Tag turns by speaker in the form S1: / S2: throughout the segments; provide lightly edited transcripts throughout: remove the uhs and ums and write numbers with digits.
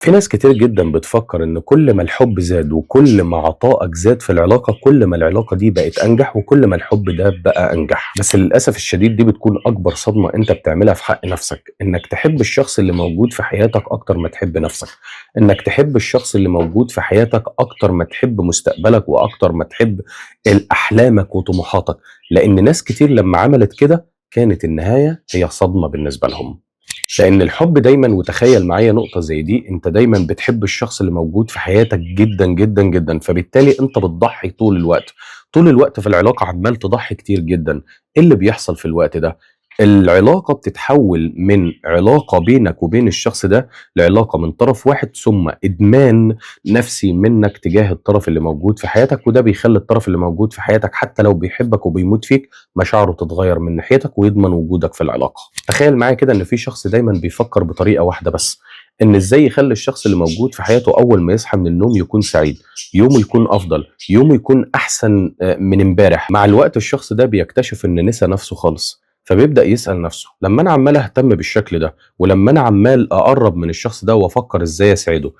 S1: في ناس كتير جدًا بتفكّر إن كل ما الحب زاد وكل ما عطائك زاد في العلاقة، كل ما العلاقة دي بقت أنجح وكل ما الحب ده بقى أنجح. بس للأسف الشديد دي بتكون أكبر صدمة أنت بتعملها في حق نَفْسك، إنّك تحب الشخص اللي موجود في حياتك أكتر ما تحب نَفْسك، إنّك تحب الشخص اللي موجود في حياتك أكتر ما تحب مستقبلك وأكتر ما تحب أحلامك وطموحاتك، لإن ناس كتير لمّا عملت كده كانت النهاية هي صدمة بالنسبة لهم. لأن الحب دايمًا وتخيّل معايا نقطة زي دي، أنت دايمًا بتحب الشخص اللي موجود في حياتك جدًا، جدًا، جدًا، فبالتالي أنت بتضحّي طول الوقت، طول الوقت في العلاقة عمّال تضحّي كتير جدًا، إيه اللي بيحصل في الوقت ده؟ العلاقة بتتحوّل من علاقة بينك وبين الشخص ده لعلاقة من طرف واحد ثم إدمان نفسي منّك تجاه الطرف اللي موجود في حياتك، وده بيخلّي الطرف اللي موجود في حياتك حتى لو بيحبك وبيموت فيك، مشاعره تتغيّر من ناحيتك ويضمن وجودك في العلاقة. تخيل معايا كده إن في شخص دايمًا بيفكّر بطريقة واحدة بس، إن إزاي يخلّي الشخص اللي موجود في حياته أول ما يصحى من النوم يكون سعيد، يومه يكون أفضل، يومه يكون أحسن من امبارح. مع الوقت الشخص ده بيكتشف إن نسى نَفْسه خالص، فبيبدأ يسأل نَفْسه لمّا أنا عمّال أهتم بالشكل ده، ولمّا أنا عمّال أقرّب من الشخص ده وأفكّر إزاي أسعده،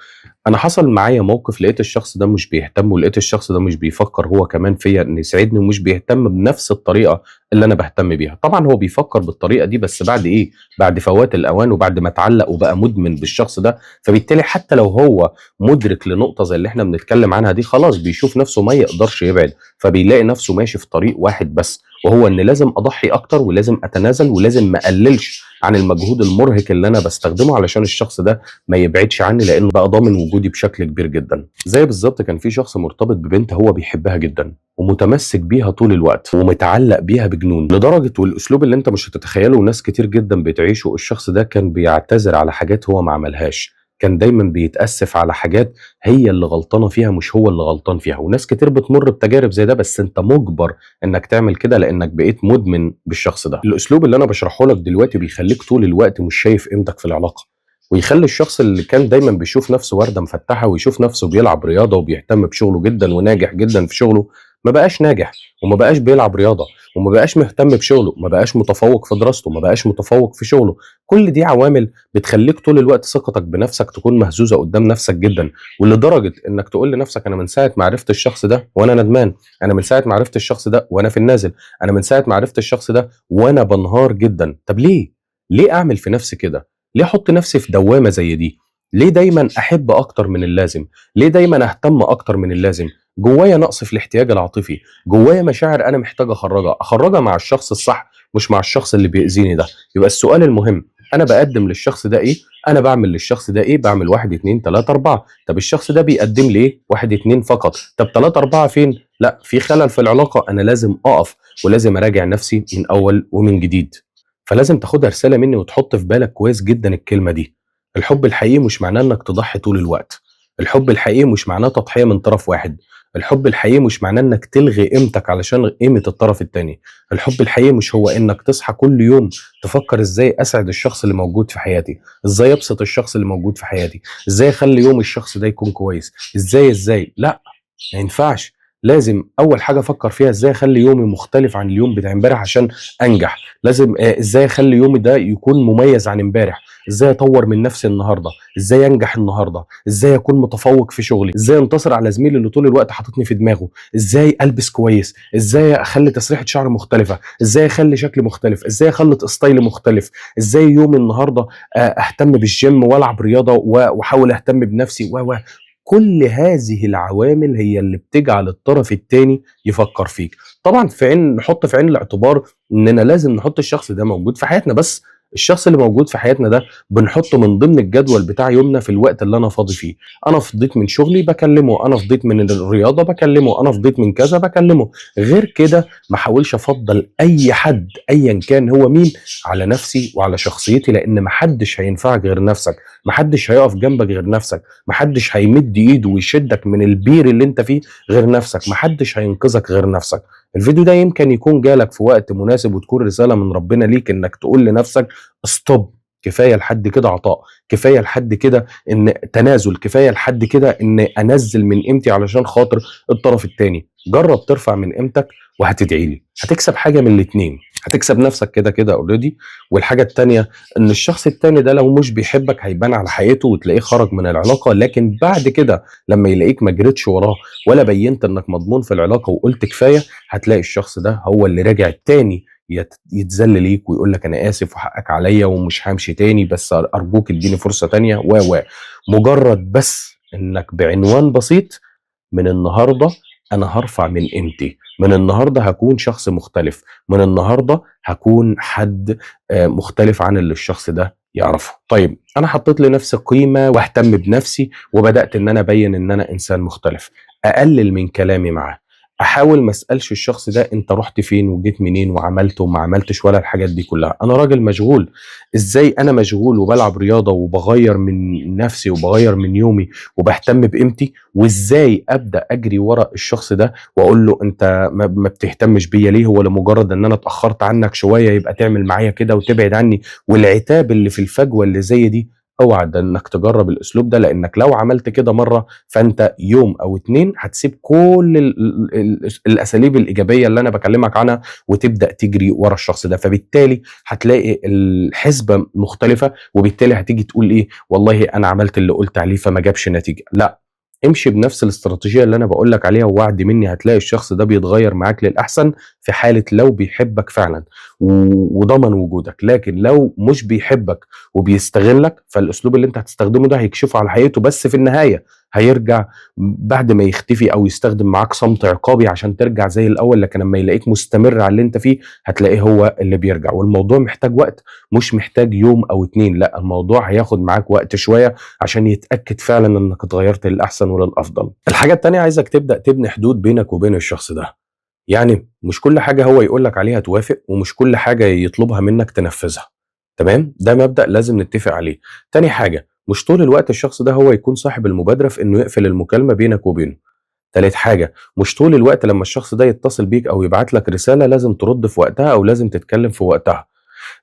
S1: أنا حصل معايا موقف لقيت الشخص ده مش بيهتم ولقيت الشخص ده مش بيفكّر هو كمان فيّا إنه يسعدني ومش بيهتم بنَفْس الطريقة اللي أنا باهتم بيها. طبعًا هو بيفكّر بالطريقة دي بس بعد إيه، بعد فوات الأوان وبعد ما اتعلّق وبقى مدمن بالشخص ده، فبالتالي حتى لو هو مُدرك لنقطة زي اللي إحنا بنتكلّم عنها دي، خلاص بيشوف نَفْسه ما يقدرش يبعد، فبيلاقي نَفْسه ماشي في طريق واحد بس، وهو إن لازم أضحّي أكتر ولازم أتنازل ولازم ما أقلّلش عن المجهود المُرهق اللي أنا باستخدمه علشان الشخص ده ما يبعدش عني، لإنه بقى ضامن وجودي بشكل كبير جدًا. زي بالضبط كان في شخص مرتبط ببنت هو بيحبها جدًا، ومتمسك بيها طول الوقت، ومتعلق بيها بجنون، لدرجة والأسلوب اللي أنت مش هتتخيله وناس كتير جدًا بتعيشه، الشخص ده كان بيعتذر على حاجات هو ما عملهاش، كان دايمًا بيتأسف على حاجات هي اللي غلطانة فيها مش هو اللي غلطان فيها، وناس كتير بتمُر بتجارب زي ده، بس أنت مُجبر إنك تعمل كده لإنك بقيت مدمن بالشخص ده. الأسلوب اللي أنا باشرحه لك دلوقتي بيخلّيك طول الوقت مش شايف قيمتك في العلاقة. ويخلّي الشخص اللي كان دايمًا بيشوف نَفْسه وردة مفتحة ويشوف نَفْسه بيلعب رياضة وبيهتم بشغله جدًا وناجح جدًا في شغله، ما بقاش ناجح وما بقاش بيلعب رياضة وما بقاش مهتم بشغله، ما بقاش متفوّق في دراسته، ما بقاش متفوّق في شغله. كل دي عوامل بتخلّيك طول الوقت ثقتك بنَفْسك تكون مهزوزة قدّام نَفْسك جدًا، ولدرجة إنّك تقول لنَفْسك أنا من ساعة ما عرفت الشخص ده وأنا ندمان، أنا من ساعة ما عرفت الشخص ده وأنا في النازل، أنا من ساعة ما عرفت الشخص ده وأنا بانهار جدًا. طَب ليه؟ ليه أعمل في نَفْسي كده؟ ليه أحُط نَفْسي في دوّامة زي دي؟ ليه دايمًا أحب أكتر من اللازم؟ ليه دايمًا أهتم أكتر من اللازم؟ جوّايا نقص في الاحتياج العاطفي، جوّايا مشاعر أنا محتاج أخرّجها مع الشخص الصح مش مع الشخص اللي بيأذيني ده. يبقى السؤال المهم، أنا باقدّم للشخص ده إيه؟ أنا باعمل للشخص ده إيه؟ باعمل 1، 2، 3، 4. طَب الشخص ده بيقدّم لي إيه؟ 1، 2 فقط. طَب 3، 4 فين؟ لأ، في خلل في العلاقة، أنا لازم أقف ولازم أراجع نَفْسي من أول ومن جديد. فلازم تاخدها رسالة مني وتحط في بالك كويس جدًا الكلمة دي، الحب الحقيقي مش معناه إنك تضحي طول الوقت، الحب الحقيقي مش معناه تضحية من طرف واحد، الحب الحقيقي مش معناه إنك تلغي قيمتك علشان قيمة الطرف التاني، الحب الحقيقي مش هو إنك تصحى كل يوم تفكر إزاي أسعد الشخص اللي موجود في حياتي، إزاي أبسط الشخص اللي موجود في حياتي، إزاي أخلي يوم الشخص ده يكون كويس، إزاي، لأ، ما ينفعش. لازم أول حاجة أفكّر فيها إزاي أخلّي يومي مختلف عن اليوم بتاع امبارح عشان أنجح، لازم إزاي أخلّي يومي ده يكون مميز عن امبارح، إزاي أطوّر من نفسي النهارده، إزاي أنجح النهارده، إزاي أكون متفوّق في شغلي، إزاي أنتصر على زميلي اللي طول الوقت حاططني في دماغه، إزاي ألبس كويس، إزاي أخلّي تسريحة شعري مختلفة، إزاي أخلّي شكلي مختلف، إزاي أخلّط ستايلي مختلف، إزاي يومي النهارده أهتم بالgym وألعب رياضة وأحاول أهتم بنفسي و. كل هذه العوامل هي اللي بتجعل الطرف التاني يفكّر فيك. طبعًا نحُط في عين الاعتبار إننا لازم نحُط الشخص ده موجود في حياتنا، بس الشخص اللي موجود في حياتنا ده بنحُطّه من ضمن الجدول بتاع يومنا في الوقت اللي أنا فاضي فيه. أنا فضيت من شغلي باكلّمه، أنا فضيت من الرياضة باكلّمه، أنا فضيت من كذا باكلّمه. غير كده ما احاولش أفضّل أي حد أيًا كان هو مين على نَفْسي وعلى شخصيتي، لإن ما حدّش هينفعك غير نَفْسك، ما حدّش هيقف جنبك غير نَفْسك. ما حدش هيمد ايده ويشدك من البير اللي انت فيه غير نفسك، ما حدش هينقذك غير نفسك. الفيديو ده يمكن يكون جالك في وقت مناسب وتكون رسالة من ربنا ليك انك تقول لنفسك ستوب، كفايه لحد كده عطاء، كفايه لحد كده ان تنازل، كفايه لحد كده ان انزل من قيمتي علشان خاطر الطرف التاني. جرب ترفع من قيمتك وهتدعي لي، هتكسب حاجه من الاتنين. هتكسب نفسك كده كده اوريدي. والحاجه التانيه ان الشخص التاني ده لو مش بيحبك هيبان على حقيقته وتلاقيه خرج من العلاقه، لكن بعد كده لما يلاقيك ما جريتش وراه ولا بينت انك مضمون في العلاقه وقلت كفايه، هتلاقي الشخص ده هو اللي راجع تاني يتذل ليك ويقول لك انا اسف وحقك عليا ومش همشي تاني، بس ارجوك اديني فرصه تانيه مجرد بس انك بعنوان بسيط: من النهارده انا هرفع من قيمتي، من النهارده هكون شخص مختلف، من النهارده هكون حد مختلف عن اللي الشخص ده يعرفه. طيب انا حطيت لنفسي قيمه واهتم بنفسي وبدات ان انا ابين ان انا انسان مختلف، اقلل من كلامي معاه، احاول ما اسالش الشخص ده انت رحت فين وجيت منين وعملت وما عملتش ولا الحاجات دي كلها. انا راجل مشغول. ازاي انا مشغول وبلعب رياضه وبغير من نفسي وبغير من يومي وبهتم بقيمتي، وازاي ابدا اجري ورا الشخص ده واقول له انت ما بتهتمش بيا ليه؟ هو لمجرد ان انا اتاخرت عنك شويه يبقى تعمل معايا كده وتبعد عني؟ والعتاب اللي في الفجوه اللي زي دي، اوعى ده انك تجرب الاسلوب ده، لانك لو عملت كده مره فانت يوم او اتنين هتسيب كل الاساليب الايجابيه اللي انا بكلمك عنها وتبدا تجري ورا الشخص ده. فبالتالي هتلاقي الحسبه مختلفه، وبالتالي هتيجي تقول ايه؟ والله انا عملت اللي قلت عليه فما جابش نتيجه. لا، امشي بنفس الاستراتيجيه اللي انا بقول لك عليها ووعد مني هتلاقي الشخص ده بيتغير معاك للاحسن في حاله لو بيحبك فعلا وضمن وجودك. لكن لو مش بيحبك وبيستغلك فالاسلوب اللي انت هتستخدمه ده هيكشفه على حقيقته، بس في النهايه هيرجع بعد ما يختفي او يستخدم معاك صمت عقابي عشان ترجع زي الاول. لكن لما يلاقيك مستمر على اللي انت فيه هتلاقيه هو اللي بيرجع. والموضوع محتاج وقت، مش محتاج يوم او اتنين، لا الموضوع هياخد معاك وقت شويه عشان يتأكد فعلا انك اتغيرت للأحسن وللأفضل. الحاجة التانية عايزك تبدأ تبني حدود بينك وبين الشخص ده. يعني مش كل حاجة هو يقولك عليها توافق، ومش كل حاجة يطلبها منك تنفذها. تمام؟ ده مبدأ لازم نتفق عليه. تاني حاجة، مش طول الوقت الشخص ده هو يكون صاحب المبادرة في انه يقفل المكالمة بينك وبينه. تالت حاجة، مش طول الوقت لما الشخص ده يتصل بيك او يبعت لك رسالة لازم ترد في وقتها او لازم تتكلم في وقتها.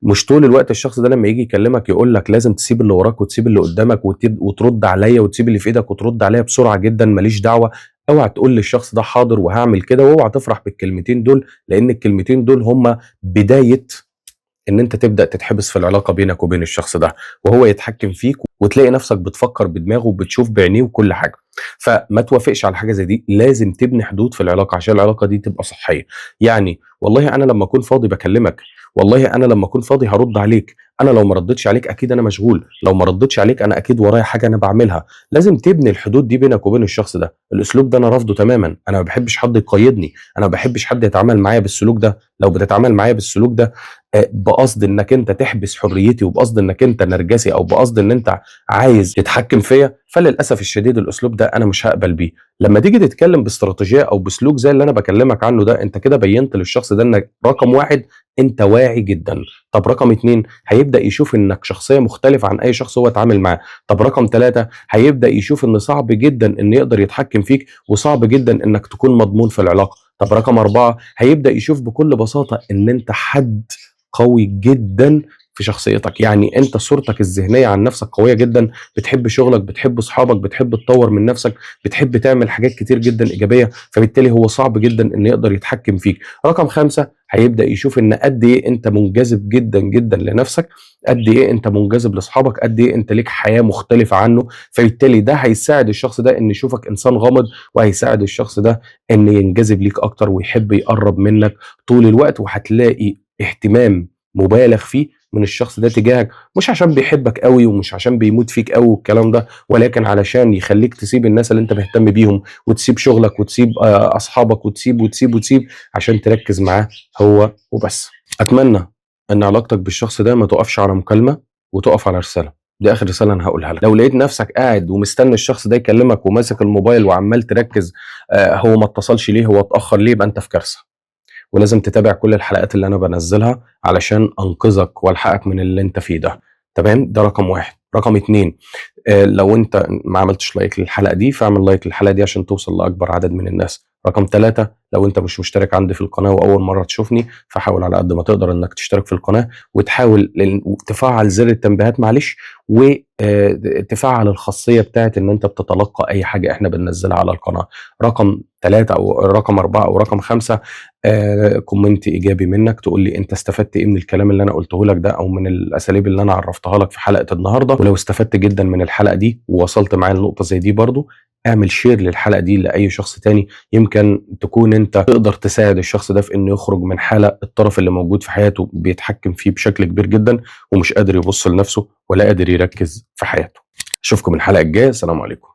S1: مش طول الوقت الشخص ده لما يجي يكلمك يقول لك لازم تسيب اللي وراك وتسيب اللي قدامك وترد عليا وتسيب اللي في ايدك وترد عليا بسرعه جدا ماليش دعوه. اوعى تقول للشخص ده حاضر وهعمل كده، واوعى تفرح بالكلمتين دول، لان الكلمتين دول هم بدايه ان انت تبدا تتحبس في العلاقه بينك وبين الشخص ده، وهو يتحكم فيك وتلاقي نفسك بتفكر بدماغه وبتشوف بعينيه وكل حاجه. فما توافقش على حاجه زي دي. لازم تبني حدود في العلاقه عشان العلاقه دي تبقى صحيه. يعني والله انا لما اكون فاضي بكلمك، والله انا لما اكون فاضي هرد عليك، انا لو ما ردتش عليك اكيد انا مشغول، لو ما ردتش عليك انا اكيد ورايا حاجه انا بعملها. لازم تبني الحدود دي بينك وبين الشخص ده. الاسلوب ده انا رافضه تماما. انا ما بحبش حد يقيدني، انا ما بحبش حد يتعامل معايا بالسلوك ده. لو بتتعامل معايا بالسلوك ده بقصد انك انت تحبس حريتي وبقصد انك انت نرجسي او بقصد ان انت عايز تتحكم فيا، فللاسف الشديد الاسلوب ده انا مش هقبل بيه. لما تيجي تتكلم باستراتيجيه او بسلوك زي اللي انا بكلمك عنه ده، انت كده بينت للشخص ده انك رقم واحد انت واعي جدا. طب رقم اتنين، هيبدا يشوف انك شخصيه مختلفه عن اي شخص هو اتعامل معاه. طب رقم ثلاثه، هيبدا يشوف ان صعب جدا ان يقدر يتحكم فيك وصعب جدا انك تكون مضمون في العلاقه. طب رقم اربعه، هيبدا يشوف بكل بساطه ان انت حد قوي جدا في شخصيتك. يعني انت صورتك الذهنيه عن نفسك قويه جدا، بتحب شغلك، بتحب اصحابك، بتحب تطور من نفسك، بتحب تعمل حاجات كتير جدا ايجابيه، فبالتالي هو صعب جدا ان يقدر يتحكم فيك. رقم خمسة، هيبدا يشوف ان قد ايه انت منجذب جدا جدا لنفسك، قد ايه انت منجذب لاصحابك، قد ايه انت ليك حياه مختلفه عنه. فبالتالي ده هيساعد الشخص ده ان يشوفك انسان غامض، وهيساعد الشخص ده ان ينجذب ليك اكتر ويحب يقرب منك طول الوقت. وهتلاقي اهتمام مبالغ فيه من الشخص ده تجاهك، مش عشان بيحبك قوي ومش عشان بيموت فيك قوي والكلام ده، ولكن علشان يخليك تسيب الناس اللي انت مهتم بيهم وتسيب شغلك وتسيب اصحابك وتسيب وتسيب وتسيب عشان تركز معاه هو وبس. اتمنى ان علاقتك بالشخص ده ما تقفش على مكالمة وتقف على رسالة. دي اخر رساله انا هقولها لك. لو لقيت نفسك قاعد ومستني الشخص ده يكلمك وماسك الموبايل وعمال تركز هو ما اتصلش ليه، هو اتاخر ليه، يبقى انت في كارثه. ولازم تتابع كل الحلقات اللي انا بنزلها علشان انقذك والحقك من اللي انت فيه ده. تمام؟ ده رقم واحد. رقم اتنين، لو انت ما عملتش لايك للحلقه دي فاعمل لايك للحلقه دي عشان توصل لاكبر عدد من الناس. رقم 3، لو انت مش مشترك عندي في القناه واول مره تشوفني، فحاول على قد ما تقدر انك تشترك في القناه، وتحاول تفعل زر التنبيهات معلش، وتفعل الخاصيه بتاعت ان انت بتتلقى اي حاجه احنا بننزلها على القناه. رقم 3 او رقم 4 او رقم 5، كومنت ايجابي منك تقول لي انت استفدت ايه من الكلام اللي انا قلته لك ده، او من الاساليب اللي انا عرفتها لك في حلقه النهارده. ولو استفدت جدا من الحلقه دي ووصلت معايا لنقطه زي دي برضو، اعمل شير للحلقه دي لاي شخص تاني، يمكن تكون انت تقدر تساعد الشخص ده في انه يخرج من حاله الطرف اللي موجود في حياته بيتحكم فيه بشكل كبير جدا، ومش قادر يبص لنفسه ولا قادر يركز في حياته. اشوفكم الحلقه الجايه، السلام عليكم.